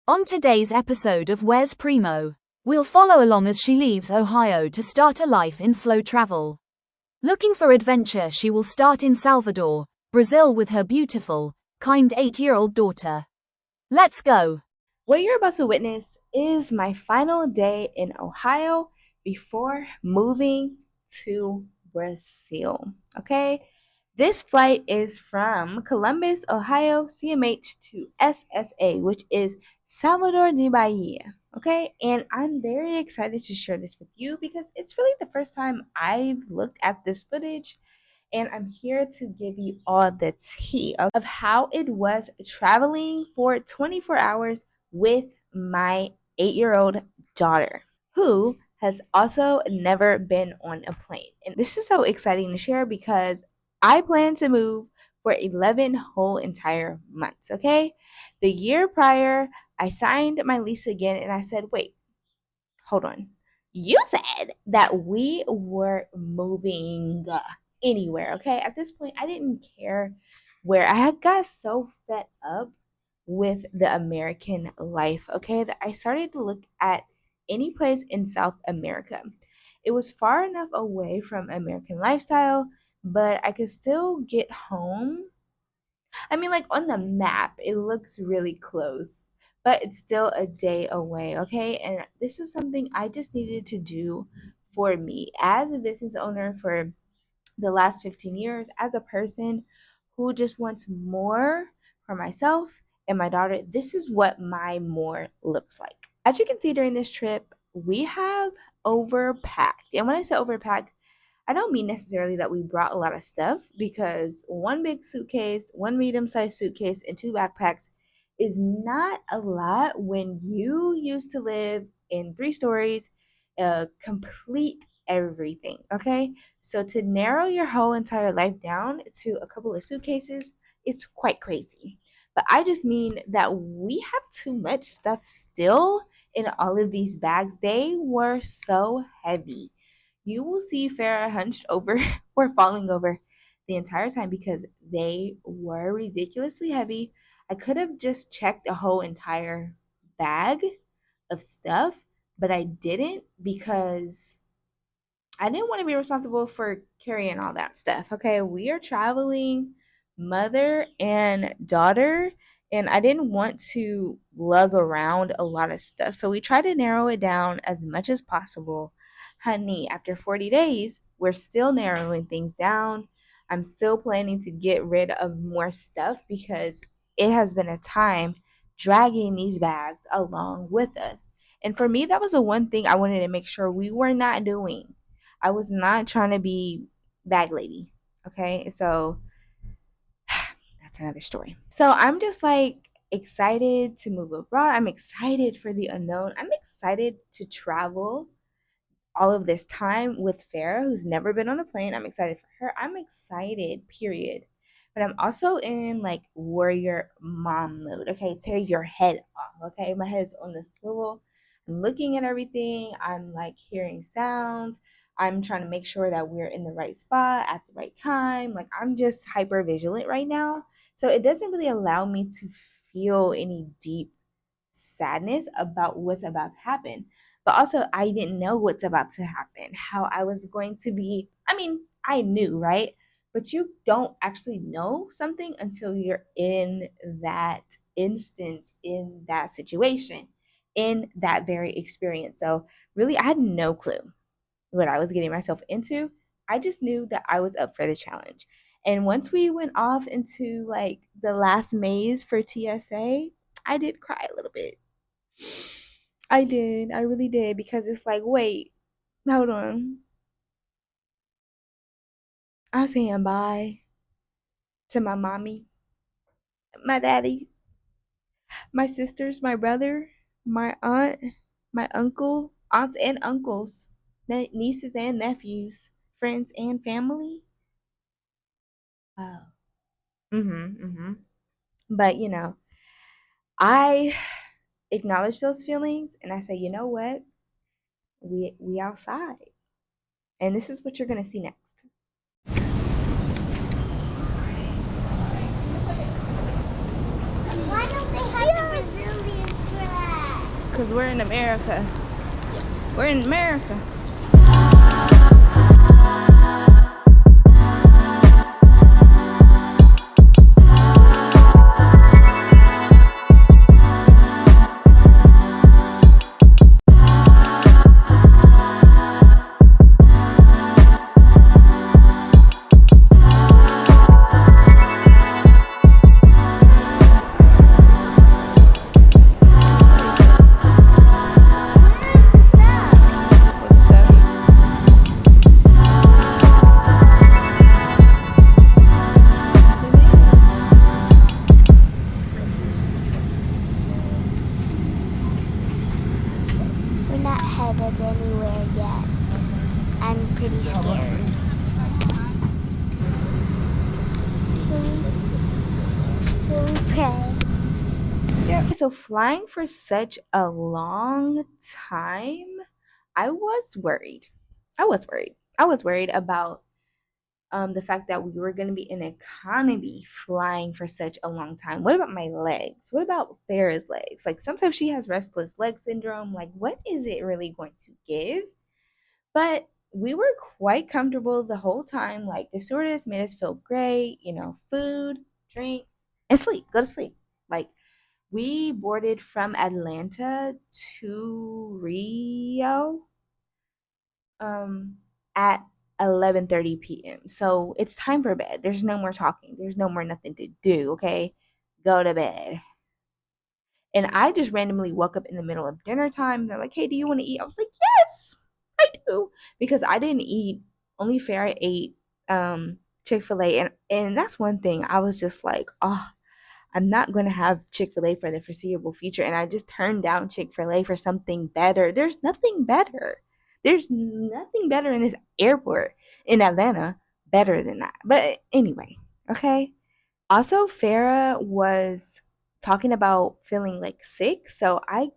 On today's episode of Where's Primo, we'll follow along as she leaves Ohio to start a life in slow travel. Looking for adventure, she will start in Salvador, Brazil with her beautiful, kind 8-year-old daughter. Let's go! What you're about to witness is my final day in Ohio before moving to Brazil. Okay? This flight is from Columbus, Ohio, CMH to SSA, which is Salvador de Bahia. Okay? And I'm very excited to share this with you because it's really the first time I've looked at this footage, and I'm here to give you all the tea of how it was traveling for 24 hours with my 8-year-old daughter, who has also never been on a plane. And this is so exciting to share because I plan to move for 11 whole entire months, okay? The year prior, I signed my lease again and I said, wait, hold on. You said that we were moving anywhere, okay? At this point, I didn't care where. I had got so fed up with the American life, okay, that I started to look at any place in South America. It was far enough away from American lifestyle, but I could still get home. I mean, like on the map, it looks really close, but it's still a day away, okay? And this is something I just needed to do for me as a business owner for the last 15 years, as a person who just wants more for myself and my daughter. This is what my more looks like. As you can see during this trip, we have overpacked. And when I say overpacked, I don't mean necessarily that we brought a lot of stuff, because one big suitcase, one medium sized suitcase, and two backpacks is not a lot when you used to live in 3 stories, complete everything. Okay. So to narrow your whole entire life down to a couple of suitcases is quite crazy. But I just mean that we have too much stuff still in all of these bags. They were so heavy. You will see Farah hunched over or falling over the entire time because they were ridiculously heavy. I could have just checked a whole entire bag of stuff, but I didn't because I didn't want to be responsible for carrying all that stuff. Okay, we are traveling mother and daughter, and I didn't want to lug around a lot of stuff. So we try to narrow it down as much as possible. Honey, after 40 days, we're still narrowing things down. I'm still planning to get rid of more stuff because it has been a time dragging these bags along with us. And for me, that was the one thing I wanted to make sure we were not doing. I was not trying to be bag lady. Okay. So that's another story. So I'm just like excited to move abroad. I'm excited for the unknown. I'm excited to travel all of this time with Farah, who's never been on a plane. I'm excited for her. I'm excited, period. But I'm also in like warrior mom mode. Okay, tear your head off. Okay, my head's on the swivel. I'm looking at everything. I'm like hearing sounds. I'm trying to make sure that we're in the right spot at the right time. Like I'm just hyper vigilant right now. So it doesn't really allow me to feel any deep sadness about what's about to happen. But also, I didn't know what's about to happen, how I was going to be. I mean, I knew, right? But you don't actually know something until you're in that instance, in that situation, in that very experience. So, really, I had no clue what I was getting myself into. I just knew that I was up for the challenge. And once we went off into like the last maze for TSA, I did cry a little bit. I did. I really did, because it's like, wait, hold on. I'm saying bye to my mommy, my daddy, my sisters, my brother, my aunt, my uncle, aunts and uncles, nieces and nephews, friends and family. Wow. Mhm. But I acknowledge those feelings and I say, you know what? We outside. And this is what you're gonna see next. Why don't they have the Brazilian flag? because we're in America. We're in America. We're not headed anywhere yet. I'm pretty scared. So we pray. Yeah. So flying for such a long time, I was worried. I was worried about the fact that we were going to be in economy flying for such a long time. What about my legs? What about Farrah's legs? Like sometimes she has restless leg syndrome. Like what is it really going to give? But we were quite comfortable the whole time. Like the stewardess made us feel great, food, drinks, and sleep. Go to sleep. Like we boarded from Atlanta to Rio at 11:30 p.m. So it's time for bed. There's no more talking. There's no more nothing to do, okay? Go to bed. And I just randomly woke up in the middle of dinner time. They're like, "Hey, do you want to eat?" I was like, "Yes, I do." Because I didn't eat. Only Farrah ate Chick-fil-A, and that's one thing. I was just like, "Oh, I'm not going to have Chick-fil-A for the foreseeable future." And I just turned down Chick-fil-A for something better. There's nothing better. There's nothing better in this airport in Atlanta better than that. But anyway, okay. Also, Farrah was talking about feeling like sick. So I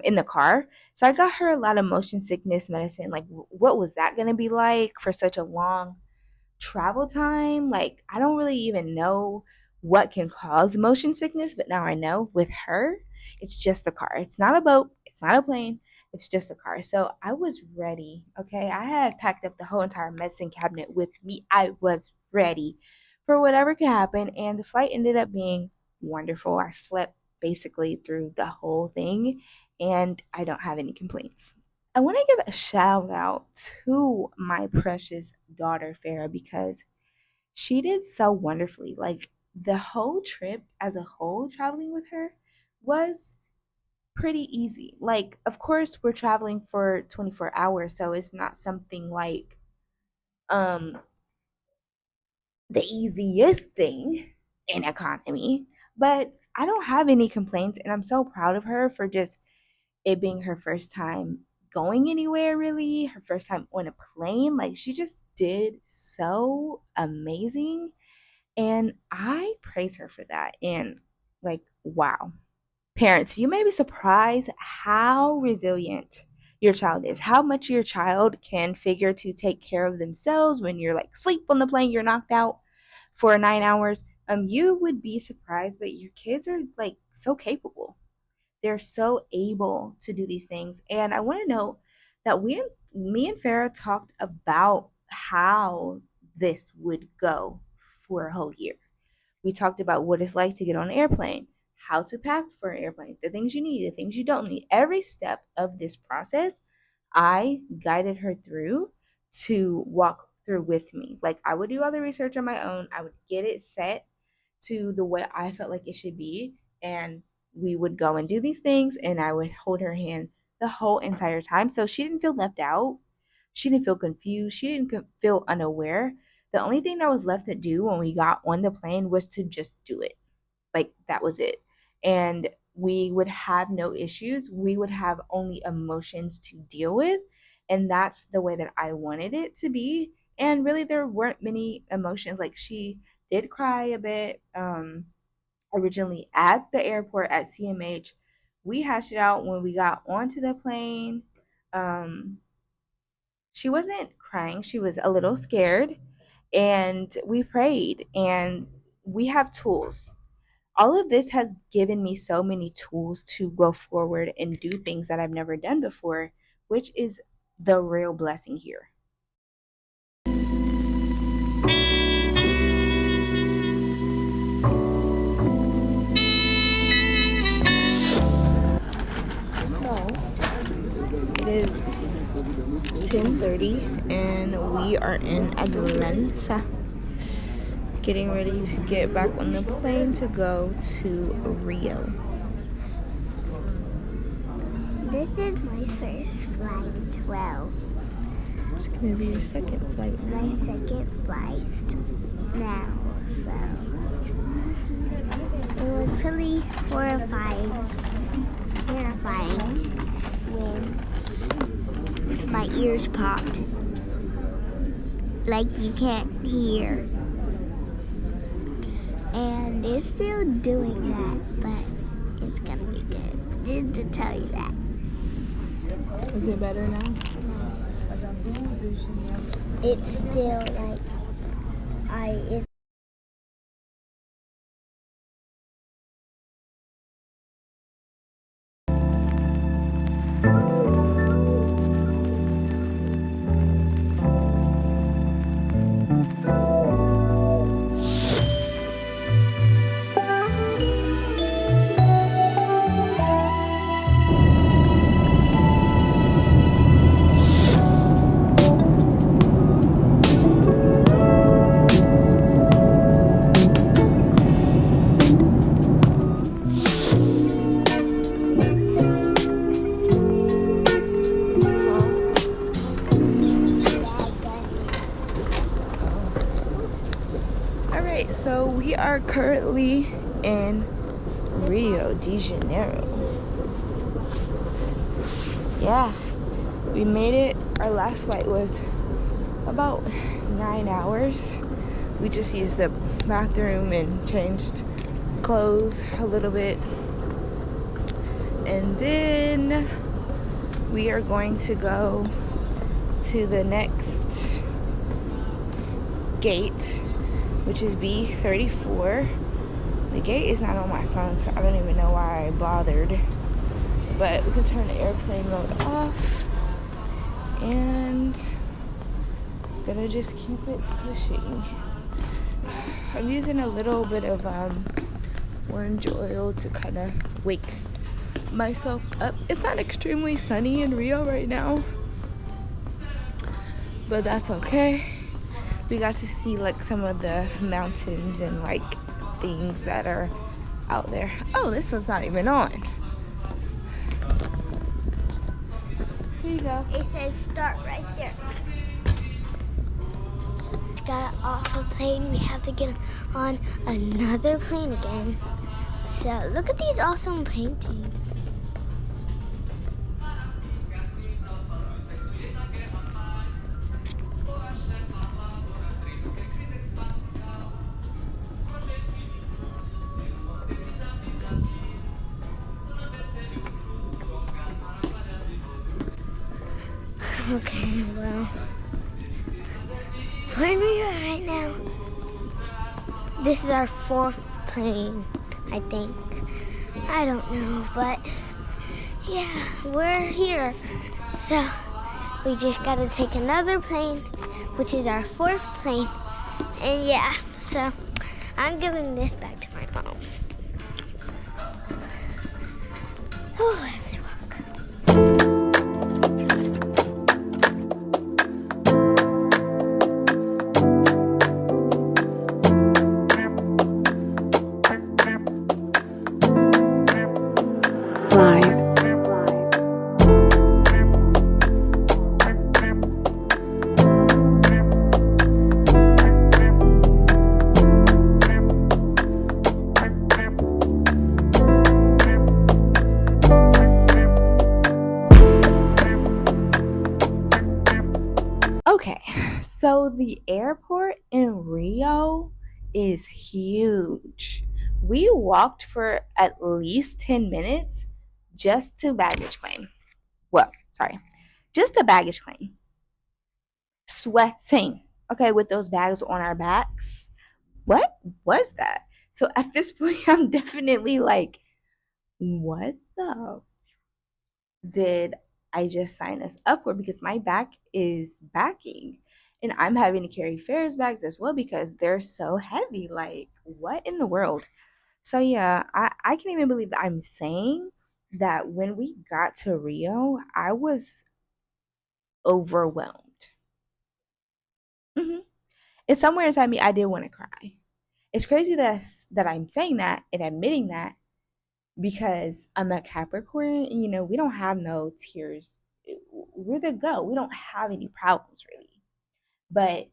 in the car. So I got her a lot of motion sickness medicine. Like what was that going to be like for such a long travel time? Like I don't really even know what can cause motion sickness, but now I know with her, it's just a car. It's not a boat, it's not a plane, it's just a car. So I was ready. Okay, I had packed up the whole entire medicine cabinet with me. I was ready for whatever could happen, and the flight ended up being wonderful. I slept basically through the whole thing, and I don't have any complaints. I want to give a shout out to my precious daughter, Farrah, because she did so wonderfully. Like the whole trip as a whole, traveling with her was pretty easy. Like, of course, we're traveling for 24 hours, so it's not something like um the easiest thing in economy, but I don't have any complaints, and I'm so proud of her for just it being her first time going anywhere, really, her first time on a plane. Like she just did so amazing, and I praise her for that. And like, wow. Parents, you may be surprised how resilient your child is, how much your child can figure to take care of themselves when you're like sleep on the plane, you're knocked out for 9 hours. You would be surprised, but your kids are like so capable. They're so able to do these things. And I want to note that me and Farrah talked about how this would go for a whole year. We talked about what it's like to get on an airplane, how to pack for an airplane, the things you need, the things you don't need. Every step of this process, I guided her through to walk through with me. Like I would do all the research on my own. I would get it set to the way I felt like it should be. And we would go and do these things, and I would hold her hand the whole entire time. So she didn't feel left out. She didn't feel confused. She didn't feel unaware. The only thing that was left to do when we got on the plane was to just do it. Like that was it. And we would have no issues. We would have only emotions to deal with. And that's the way that I wanted it to be. And really, there weren't many emotions. Like she did cry a bit originally at the airport at CMH. We hashed it out when we got onto the plane. Um, she wasn't crying, she was a little scared. And we prayed, and we have tools. All of this has given me so many tools to go forward and do things that I've never done before, which is the real blessing here. So it is 10:30 and we are in Atlanta, getting ready to get back on the plane to go to Rio. This is my first flight. Well, It's gonna be your second flight now. my second flight now. So it was pretty terrifying when my ears popped. Like you can't hear. And it's still doing that, but it's gonna be good. Just to tell you that. Is it better now? It's still like it's Alright, so we are currently in Rio de Janeiro. Yeah, we made it. Our last flight was about 9 hours. We just used the bathroom and changed clothes a little bit. And then we are going to go to the next gate, which is B34. The gate is not on my phone, so I don't even know why I bothered. But we can turn the airplane mode off, and I'm gonna just keep it pushing. I'm using a little bit of orange oil to kind of wake myself up. It's not extremely sunny in Rio right now, but that's okay. We got to see like some of the mountains and like things that are out there. Oh, this one's not even on. Here you go. it says start right there. Got off a plane, we have to get on another plane again. So look at these awesome paintings. Okay, well, where we are right now. This is our fourth plane, I think. I don't know, but yeah, we're here. So we just gotta take another plane, which is our fourth plane. And yeah, so I'm giving this back to my mom. Oh, I have to walk. Okay, so the airport in Rio is huge. We walked for at least 10 minutes just to baggage claim. Well, sorry, just a baggage claim. Sweating, okay, with those bags on our backs. What was that? So at this point, I'm definitely like, what the did I just sign us up for? Because my back is backing. And I'm having to carry Farrah's bags as well because they're so heavy. Like, what in the world? So yeah, I can't even believe that I'm saying that when we got to Rio, I was overwhelmed. hmm And somewhere inside me, I did want to cry. It's crazy that I'm saying that and admitting that because I'm a Capricorn and we don't have no tears. We're the go. We don't have any problems really. But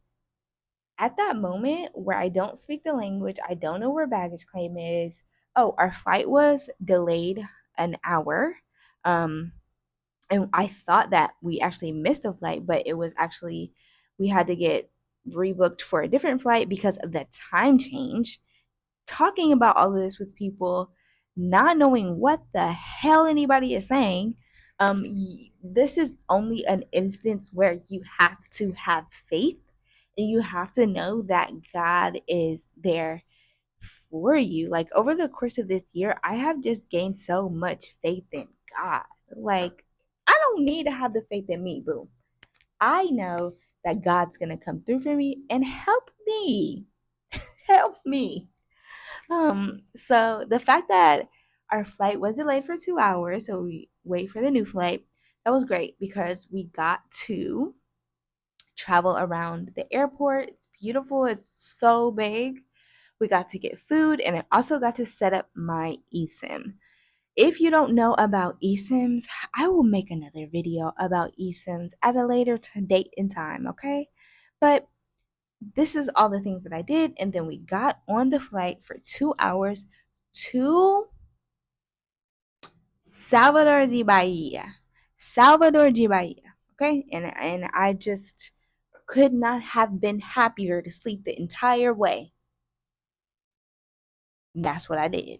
at that moment where I don't speak the language, I don't know where baggage claim is. Oh, our flight was delayed an hour. Um, and I thought that we actually missed a flight, but it was actually we had to get rebooked for a different flight because of the time change. Talking about all of this with people, not knowing what the hell anybody is saying. This is only an instance where you have to have faith and you have to know that God is there for you. Like over the course of this year, I have just gained so much faith in God. Like, I don't need to have the faith in me, boo. I know that God's gonna come through for me and help me. Help me. So the fact that our flight was delayed for 2 hours, so we wait for the new flight, that was great because we got to travel around the airport. It's beautiful, it's so big. We got to get food and I also got to set up my eSIM. If you don't know about eSIMs, I will make another video about eSIMs at a later date and time, okay? But this is all the things that I did. And then we got on the flight for 2 hours to Salvador de Bahia. Salvador de Bahia. Okay? And I just could not have been happier to sleep the entire way. That's what I did.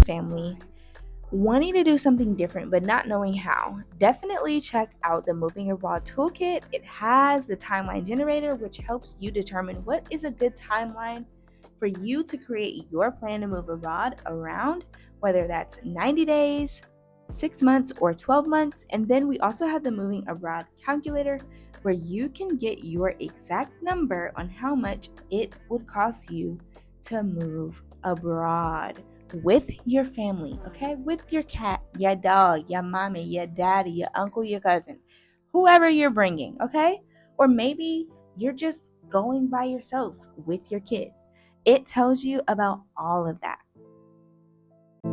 Family wanting to do something different but not knowing how, definitely check out the Moving Abroad Toolkit. It has the timeline generator, which helps you determine what is a good timeline for you to create your plan to move abroad around, whether that's 90 days, 6 months, or 12 months. And then we also have the Moving Abroad Calculator, where you can get your exact number on how much it would cost you to move abroad with your family, okay? With your cat, your dog, your mommy, your daddy, your uncle, your cousin, whoever you're bringing, okay? Or maybe you're just going by yourself with your kid. It tells you about all of that.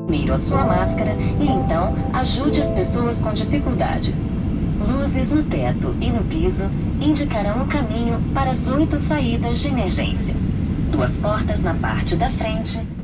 Miro a sua máscara e então ajude as pessoas com dificuldades. Luzes no teto e no piso indicarão o caminho para as 8 saídas de emergência. 2 portas na parte da frente